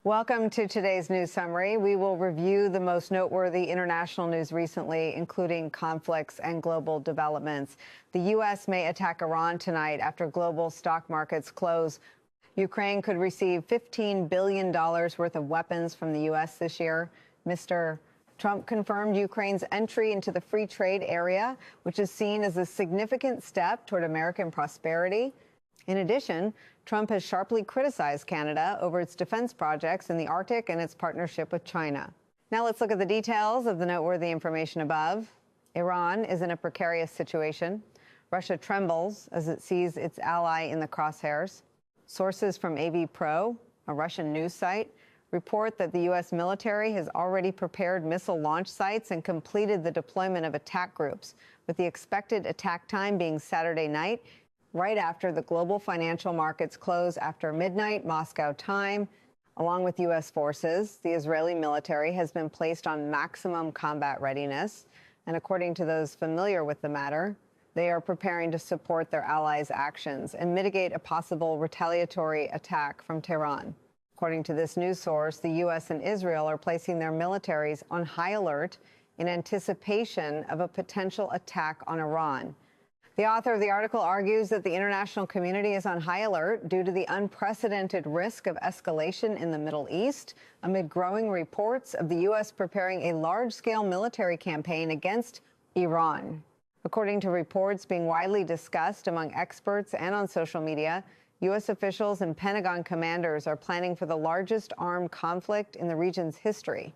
Welcome to today's news summary. We will review the most noteworthy international news recently, including conflicts and global developments. The U.S. may attack Iran tonight after global stock markets close. Ukraine could receive $15 billion worth of weapons from the U.S. this year. Mr. Trump confirmed Ukraine's entry into the free trade area, which is seen as a significant step toward American prosperity. In addition, Trump has sharply criticized Canada over its defense projects in the Arctic and its partnership with China. Now let's look at the details of the noteworthy information above. Iran is in a precarious situation. Russia trembles as it sees its ally in the crosshairs. Sources from AV Pro, a Russian news site, report that the U.S. military has already prepared missile launch sites and completed the deployment of attack groups, with the expected attack time being Saturday night, right after the global financial markets close after midnight Moscow time. Along with U.S. forces, the Israeli military has been placed on maximum combat readiness, and according to those familiar with the matter, they are preparing to support their allies' actions and mitigate a possible retaliatory attack from Tehran. According to this news source, the U.S. and Israel are placing their militaries on high alert in anticipation of a potential attack on Iran. The author of the article argues that the international community is on high alert due to the unprecedented risk of escalation in the Middle East amid growing reports of the U.S. preparing a large-scale military campaign against Iran. According to reports being widely discussed among experts and on social media, U.S. officials and Pentagon commanders are planning for the largest armed conflict in the region's history.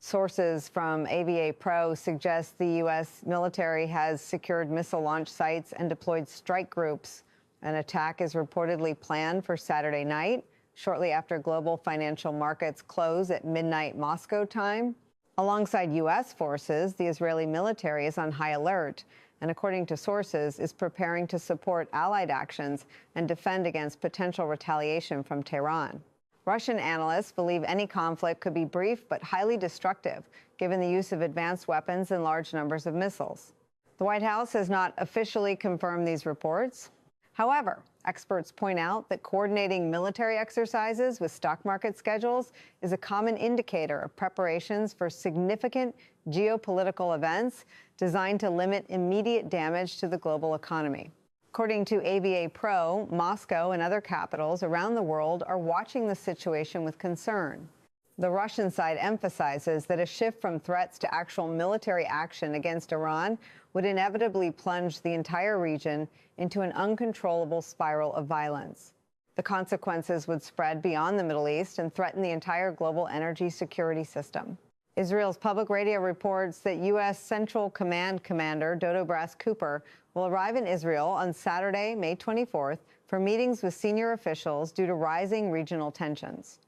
Sources from AVA Pro suggest the U.S. military has secured missile launch sites and deployed strike groups. An attack is reportedly planned for Saturday night, shortly after global financial markets close at midnight Moscow time. Alongside U.S. forces, the Israeli military is on high alert and, according to sources, is preparing to support allied actions and defend against potential retaliation from Tehran. Russian analysts believe any conflict could be brief but highly destructive, given the use of advanced weapons and large numbers of missiles. The White House has not officially confirmed these reports. However, experts point out that coordinating military exercises with stock market schedules is a common indicator of preparations for significant geopolitical events designed to limit immediate damage to the global economy. According to AVA Pro, Moscow and other capitals around the world are watching the situation with concern. The Russian side emphasizes that a shift from threats to actual military action against Iran would inevitably plunge the entire region into an uncontrollable spiral of violence. The consequences would spread beyond the Middle East and threaten the entire global energy security system. Israel's public radio reports that U.S. Central Command Commander Dodo Brass-Cooper will arrive in Israel on Saturday, May 24th, for meetings with senior officials due to rising regional tensions.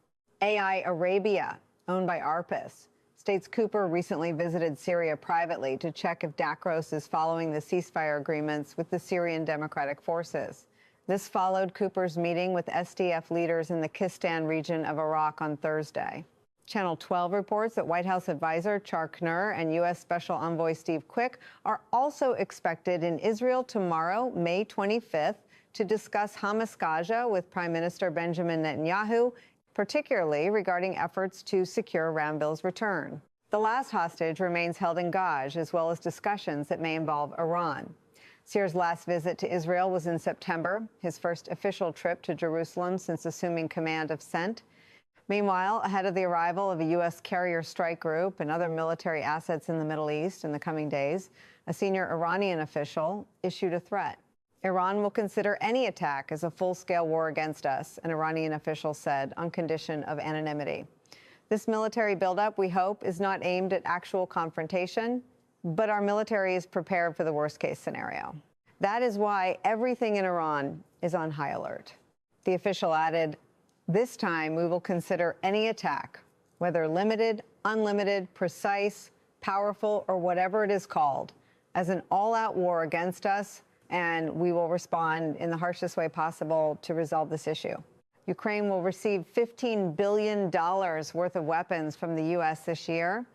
AI Arabia, owned by Arpus, states Cooper recently visited Syria privately to check if Dakros is following the ceasefire agreements with the Syrian Democratic Forces. This followed Cooper's meeting with SDF leaders in the Kistan region of Iraq on Thursday. Channel 12 reports that White House advisor Char Knur and U.S. Special Envoy Steve Quick are also expected in Israel tomorrow, May 25th, to discuss Hamas Gaza with Prime Minister Benjamin Netanyahu, particularly regarding efforts to secure Rambil's return. The last hostage remains held in Gaza, as well as discussions that may involve Iran. Sear's last visit to Israel was in September, his first official trip to Jerusalem since assuming command of CENT. Meanwhile, ahead of the arrival of a U.S. carrier strike group and other military assets in the Middle East in the coming days, a senior Iranian official issued a threat. Iran will consider any attack as a full-scale war against us, an Iranian official said, on condition of anonymity. This military buildup, we hope, is not aimed at actual confrontation, but our military is prepared for the worst-case scenario. That is why everything in Iran is on high alert. The official added, "This time we will consider any attack, whether limited, unlimited, precise, powerful, or whatever it is called, as an all-out war against us, and we will respond in the harshest way possible to resolve this issue." Ukraine will receive $15 billion worth of weapons from the U.S. this year.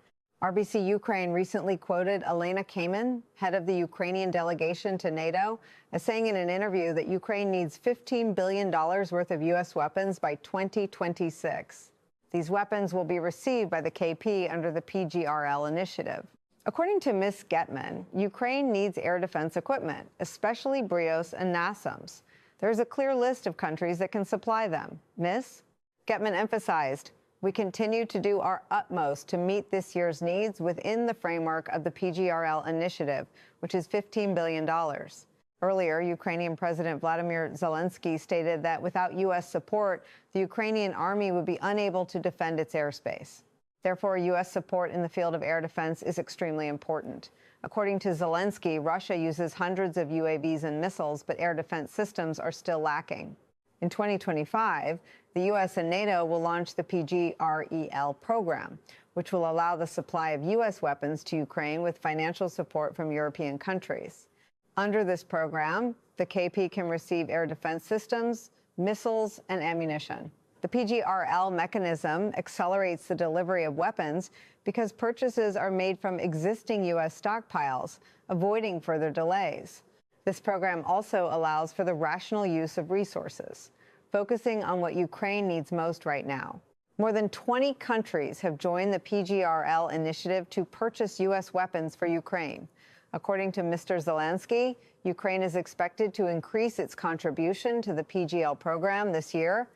RBC Ukraine recently quoted Elena Kamen, head of the Ukrainian delegation to NATO, as saying in an interview that Ukraine needs $15 billion worth of U.S. weapons by 2026. These weapons will be received by the KP under the PGRL initiative. According to Ms. Getman, Ukraine needs air defense equipment, especially Brios and NASAMS. There is a clear list of countries that can supply them. Ms. Getman emphasized, we continue to do our utmost to meet this year's needs within the framework of the PGRL initiative, which is $15 billion. Earlier, Ukrainian President Vladimir Zelensky stated that without U.S. support, the Ukrainian army would be unable to defend its airspace. Therefore, U.S. support in the field of air defense is extremely important. According to Zelensky, Russia uses hundreds of UAVs and missiles, but air defense systems are still lacking. In 2025, the U.S. and NATO will launch the PGREL program, which will allow the supply of U.S. weapons to Ukraine with financial support from European countries. Under this program, the KP can receive air defense systems, missiles, and ammunition. The PGRL mechanism accelerates the delivery of weapons because purchases are made from existing U.S. stockpiles, avoiding further delays. This program also allows for the rational use of resources, focusing on what Ukraine needs most right now. More than 20 countries have joined the PGRL initiative to purchase U.S. weapons for Ukraine. According to Mr. Zelensky, Ukraine is expected to increase its contribution to the PGL program this year.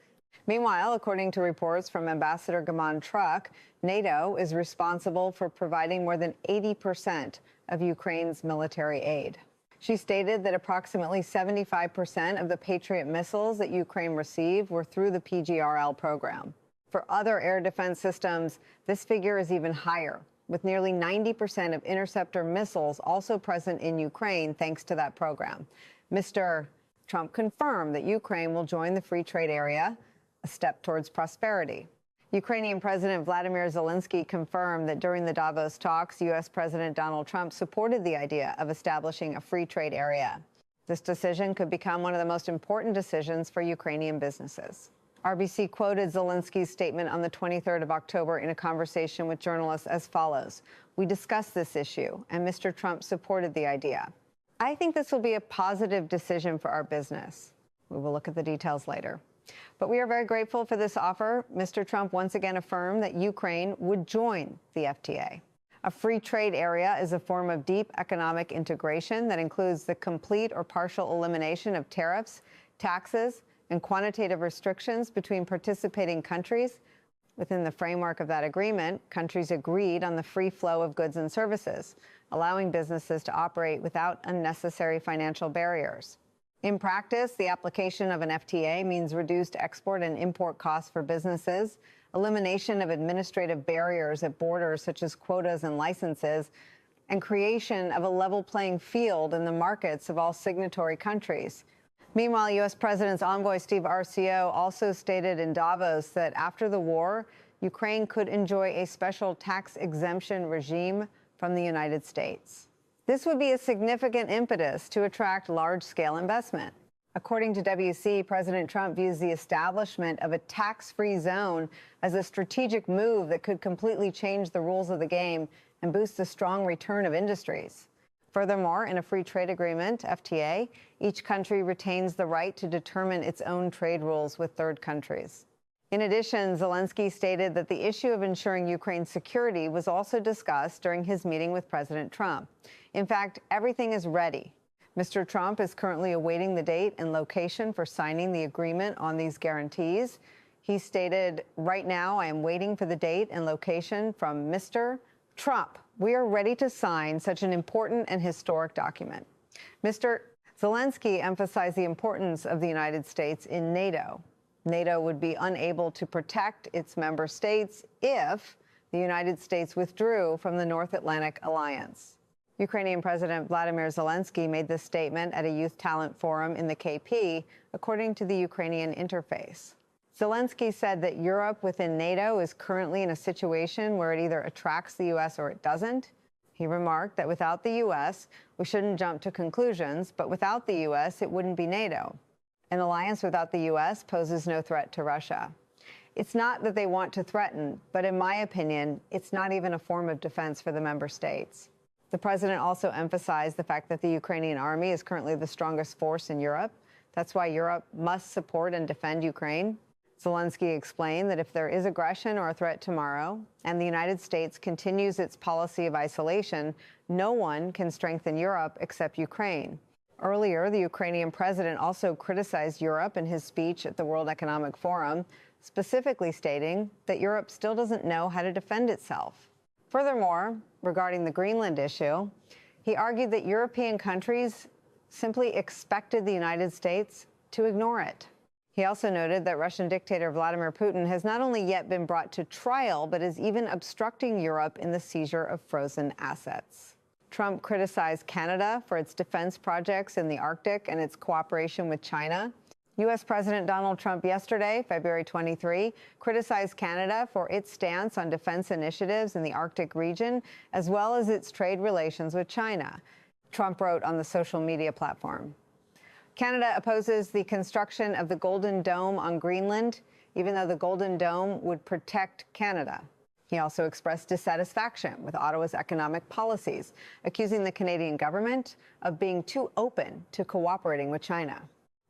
Meanwhile, according to reports from Ambassador Gaman Truk, NATO is responsible for providing more than 80% of Ukraine's military aid. She stated that approximately 75% of the Patriot missiles that Ukraine received were through the PGRL program. For other air defense systems, this figure is even higher, with nearly 90% of interceptor missiles also present in Ukraine thanks to that program. Mr. Trump confirmed that Ukraine will join the free trade area, a step towards prosperity. Ukrainian President Vladimir Zelensky confirmed that during the Davos talks, U.S. President Donald Trump supported the idea of establishing a free trade area. This decision could become one of the most important decisions for Ukrainian businesses. RBC quoted Zelensky's statement on the 23rd of October in a conversation with journalists as follows. We discussed this issue, and Mr. Trump supported the idea. I think this will be a positive decision for our business. We will look at the details later. But we are very grateful for this offer. Mr. Trump once again affirmed that Ukraine would join the FTA. A free trade area is a form of deep economic integration that includes the complete or partial elimination of tariffs, taxes, and quantitative restrictions between participating countries. Within the framework of that agreement, countries agreed on the free flow of goods and services, allowing businesses to operate without unnecessary financial barriers. In practice, the application of an FTA means reduced export and import costs for businesses, elimination of administrative barriers at borders such as quotas and licenses, and creation of a level playing field in the markets of all signatory countries. Meanwhile, U.S. President's envoy Steve Arceo also stated in Davos that after the war, Ukraine could enjoy a special tax exemption regime from the United States. This would be a significant impetus to attract large-scale investment. According to WC, President Trump views the establishment of a tax-free zone as a strategic move that could completely change the rules of the game and boost the strong return of industries. Furthermore, in a free trade agreement, FTA, each country retains the right to determine its own trade rules with third countries. In addition, Zelensky stated that the issue of ensuring Ukraine's security was also discussed during his meeting with President Trump. In fact, everything is ready. Mr. Trump is currently awaiting the date and location for signing the agreement on these guarantees. He stated, right now, I am waiting for the date and location from Mr. Trump. We are ready to sign such an important and historic document. Mr. Zelensky emphasized the importance of the United States in NATO. NATO would be unable to protect its member states if the United States withdrew from the North Atlantic Alliance. Ukrainian President Vladimir Zelensky made this statement at a youth talent forum in the KP, according to the Ukrainian interface. Zelensky said that Europe within NATO is currently in a situation where it either attracts the U.S. or it doesn't. He remarked that without the U.S., we shouldn't jump to conclusions, but without the U.S., it wouldn't be NATO. An alliance without the U.S. poses no threat to Russia. It's not that they want to threaten, but in my opinion, it's not even a form of defense for the member states. The president also emphasized the fact that the Ukrainian army is currently the strongest force in Europe. That's why Europe must support and defend Ukraine. Zelensky explained that if there is aggression or a threat tomorrow, and the United States continues its policy of isolation, no one can strengthen Europe except Ukraine. Earlier, the Ukrainian president also criticized Europe in his speech at the World Economic Forum, specifically stating that Europe still doesn't know how to defend itself. Furthermore, regarding the Greenland issue, he argued that European countries simply expected the United States to ignore it. He also noted that Russian dictator Vladimir Putin has not only yet been brought to trial, but is even obstructing Europe in the seizure of frozen assets. Trump criticized Canada for its defense projects in the Arctic and its cooperation with China. U.S. President Donald Trump yesterday, February 23, criticized Canada for its stance on defense initiatives in the Arctic region, as well as its trade relations with China. Trump wrote on the social media platform. Canada opposes the construction of the Golden Dome on Greenland, even though the Golden Dome would protect Canada. He also expressed dissatisfaction with Ottawa's economic policies, accusing the Canadian government of being too open to cooperating with China.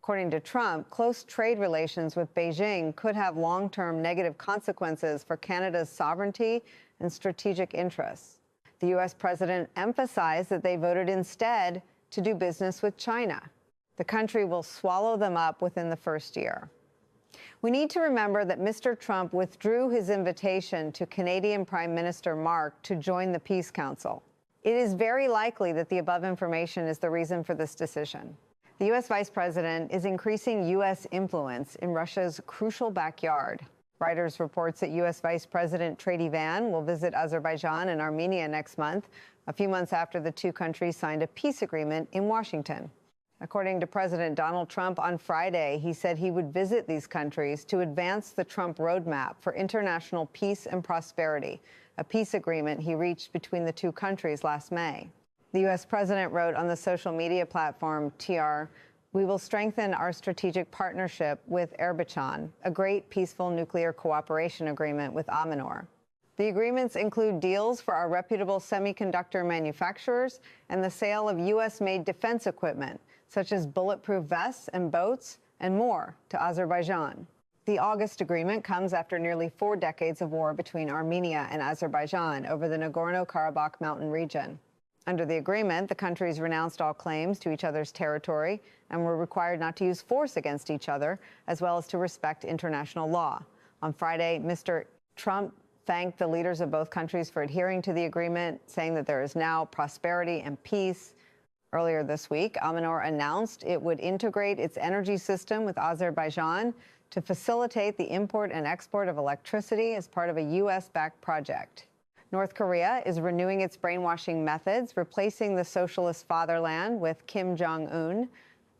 According to Trump, close trade relations with Beijing could have long-term negative consequences for Canada's sovereignty and strategic interests. The U.S. president emphasized that they voted instead to do business with China. The country will swallow them up within the first year. We need to remember that Mr. Trump withdrew his invitation to Canadian Prime Minister Mark to join the Peace Council. It is very likely that the above information is the reason for this decision. The U.S. Vice President is increasing U.S. influence in Russia's crucial backyard. Reuters reports that U.S. Vice President Trady Van will visit Azerbaijan and Armenia next month, a few months after the two countries signed a peace agreement in Washington. According to President Donald Trump on Friday, he said he would visit these countries to advance the Trump roadmap for international peace and prosperity, a peace agreement he reached between the two countries last May. The U.S. president wrote on the social media platform TR, "We will strengthen our strategic partnership with Azerbaijan, a great peaceful nuclear cooperation agreement with Armenia." The agreements include deals for our reputable semiconductor manufacturers and the sale of U.S.-made defense equipment, such as bulletproof vests and boats, and more, to Azerbaijan. The August agreement comes after nearly 4 decades of war between Armenia and Azerbaijan over the Nagorno-Karabakh mountain region. Under the agreement, the countries renounced all claims to each other's territory and were required not to use force against each other, as well as to respect international law. On Friday, Mr. Trump thanked the leaders of both countries for adhering to the agreement, saying that there is now prosperity and peace. Earlier this week, Armenia announced it would integrate its energy system with Azerbaijan to facilitate the import and export of electricity as part of a U.S.-backed project. North Korea is renewing its brainwashing methods, replacing the socialist fatherland with Kim Jong-un.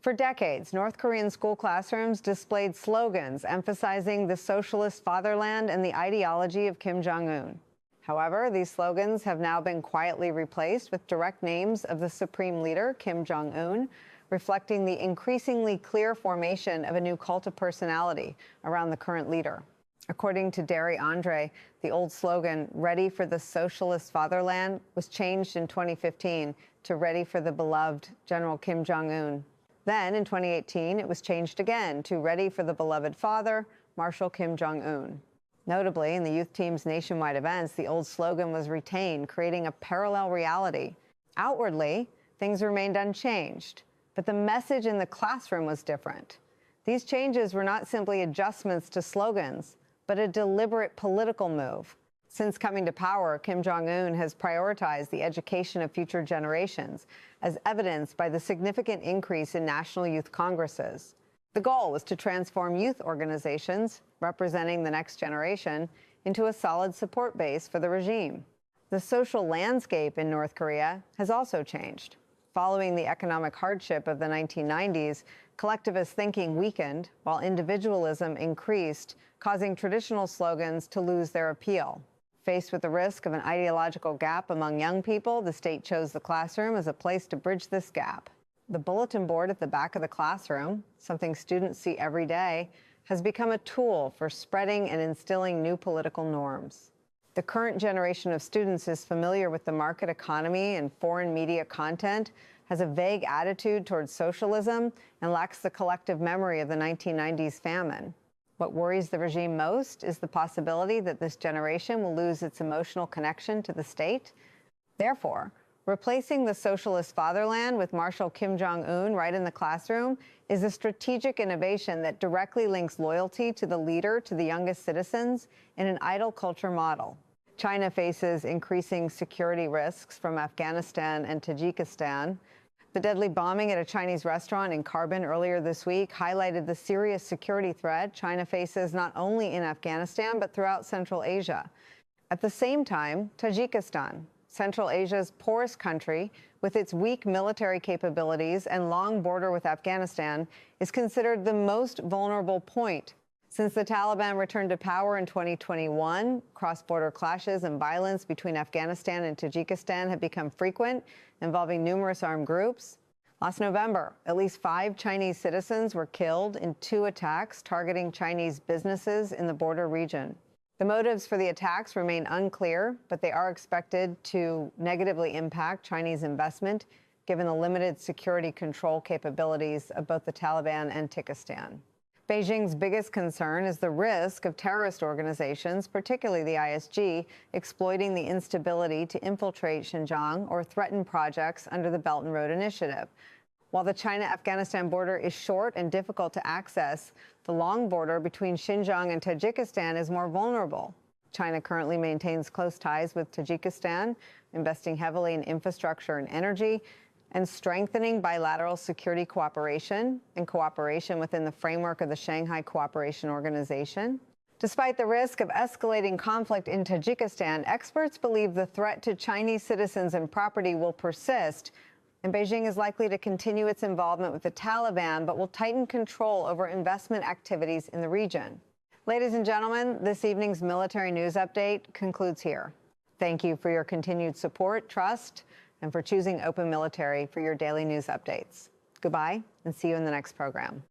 For decades, North Korean school classrooms displayed slogans emphasizing the socialist fatherland and the ideology of Kim Jong-un. However, these slogans have now been quietly replaced with direct names of the supreme leader, Kim Jong-un, reflecting the increasingly clear formation of a new cult of personality around the current leader. According to Derry Andre, the old slogan, "Ready for the Socialist Fatherland," was changed in 2015 to "Ready for the Beloved General Kim Jong-un." Then, in 2018, it was changed again to "Ready for the Beloved Father, Marshal Kim Jong-un." Notably, in the youth team's nationwide events, the old slogan was retained, creating a parallel reality. Outwardly, things remained unchanged, but the message in the classroom was different. These changes were not simply adjustments to slogans, but a deliberate political move. Since coming to power, Kim Jong-un has prioritized the education of future generations, as evidenced by the significant increase in national youth congresses. The goal was to transform youth organizations, representing the next generation, into a solid support base for the regime. The social landscape in North Korea has also changed. Following the economic hardship of the 1990s, collectivist thinking weakened while individualism increased, causing traditional slogans to lose their appeal. Faced with the risk of an ideological gap among young people, the state chose the classroom as a place to bridge this gap. The bulletin board at the back of the classroom, something students see every day, has become a tool for spreading and instilling new political norms. The current generation of students is familiar with the market economy and foreign media content, has a vague attitude towards socialism, and lacks the collective memory of the 1990s famine. What worries the regime most is the possibility that this generation will lose its emotional connection to the state. Therefore, replacing the socialist fatherland with Marshal Kim Jong-un right in the classroom is a strategic innovation that directly links loyalty to the leader to the youngest citizens in an idol culture model. China faces increasing security risks from Afghanistan and Tajikistan. The deadly bombing at a Chinese restaurant in Karbin earlier this week highlighted the serious security threat China faces not only in Afghanistan, but throughout Central Asia. At the same time, Tajikistan, Central Asia's poorest country, with its weak military capabilities and long border with Afghanistan, is considered the most vulnerable point. Since the Taliban returned to power in 2021, cross-border clashes and violence between Afghanistan and Tajikistan have become frequent, involving numerous armed groups. Last November, at least 5 Chinese citizens were killed in 2 attacks targeting Chinese businesses in the border region. The motives for the attacks remain unclear, but they are expected to negatively impact Chinese investment, given the limited security control capabilities of both the Taliban and Tajikistan. Beijing's biggest concern is the risk of terrorist organizations, particularly the ISG, exploiting the instability to infiltrate Xinjiang or threaten projects under the Belt and Road Initiative. While the China-Afghanistan border is short and difficult to access, the long border between Xinjiang and Tajikistan is more vulnerable. China currently maintains close ties with Tajikistan, investing heavily in infrastructure and energy, and strengthening bilateral security cooperation and cooperation within the framework of the Shanghai Cooperation Organization. Despite the risk of escalating conflict in Tajikistan, experts believe the threat to Chinese citizens and property will persist, and Beijing is likely to continue its involvement with the Taliban, but will tighten control over investment activities in the region. Ladies and gentlemen, this evening's military news update concludes here. Thank you for your continued support, trust, and for choosing Open Military for your daily news updates. Goodbye, and see you in the next program.